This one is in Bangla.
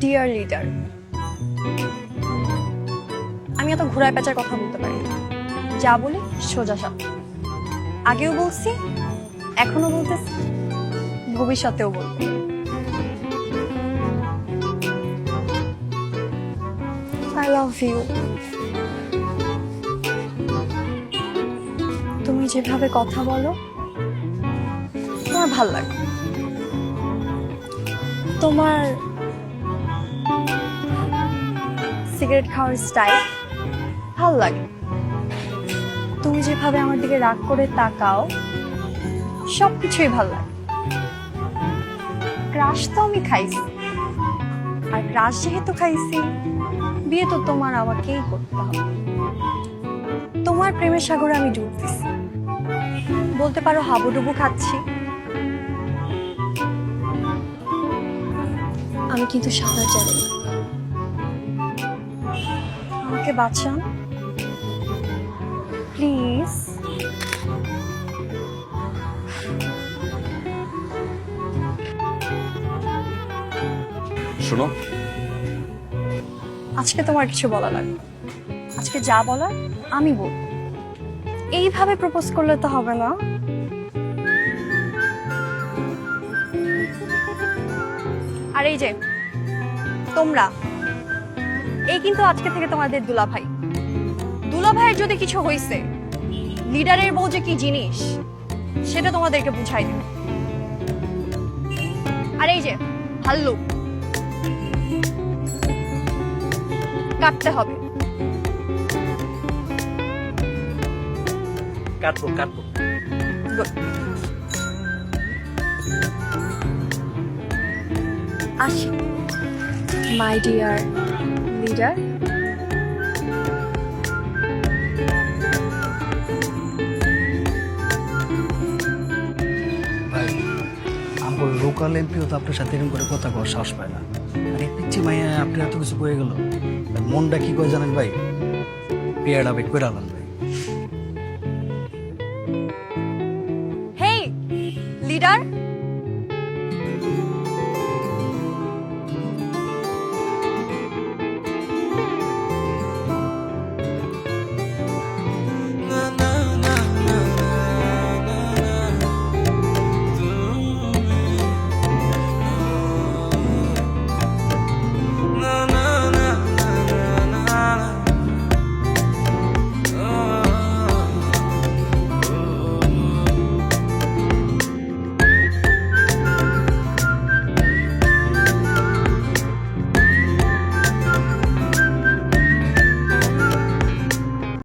ডিয়ার লিডার, আমি এত ঘোড়ায় পেঁচার কথা বলতে পারি না। যা বলি সোজা সাপটা। আগেও বলছি, এখনো বলতেছি, ভবিষ্যতেও বলবো। I love you. তুমি যেভাবে কথা বলো তোমার ভাল লাগে। তোমার সিগারেট খাওয়ার স্টাইল ভাল লাগে। তুমি যেভাবে আমার দিকে রাগ করে তাকাও সবকিছুই ভাল লাগে। ক্রাশ তো আমি খাইছি, আর ক্রাশ যেহেতু খাইছি বিয়ে তো তোমার আমাকেই করতে হবে। তোমার প্রেমের সাগরে আমি ডুব দিছি, বলতে পারো হাবুডুবু খাচ্ছি। আমি কিন্তু সাঁতার জানি না, আমাকে বাঁচান প্লিজ। শোনো, আজকে তোমার কিছু বলা লাগবে না। আজকে যা বলার আমি বলবো। এইভাবে প্রপোজ করলে তো হবে না। আর এই যে তোমরা, এই কিন্তু আজকে থেকে তোমাদের দুলাভাই। দুলাভাইয়ের যদি কিছু হইছে, লিডারের বউ যে কি জিনিস সেটা তোমাদেরকে বুঝাই দেব। আর এই যে ভাল্লুক, কাটতে হবে। কাটবো কাটবো। Good. আসি মাই ডিয়ার লিডার। ভাই আমার লোকাল এমপিও তো আপনার সাথে এরকম করে কথা কওয়ার সাহস পায় না। আর এই পিচ্ছি মাইয়া আপনি এত কিছু কয়ে গেল, মনটা কি করে জানেন ভাই? পেয়ারা বেট করে আলান ভাই। হেই লিডার,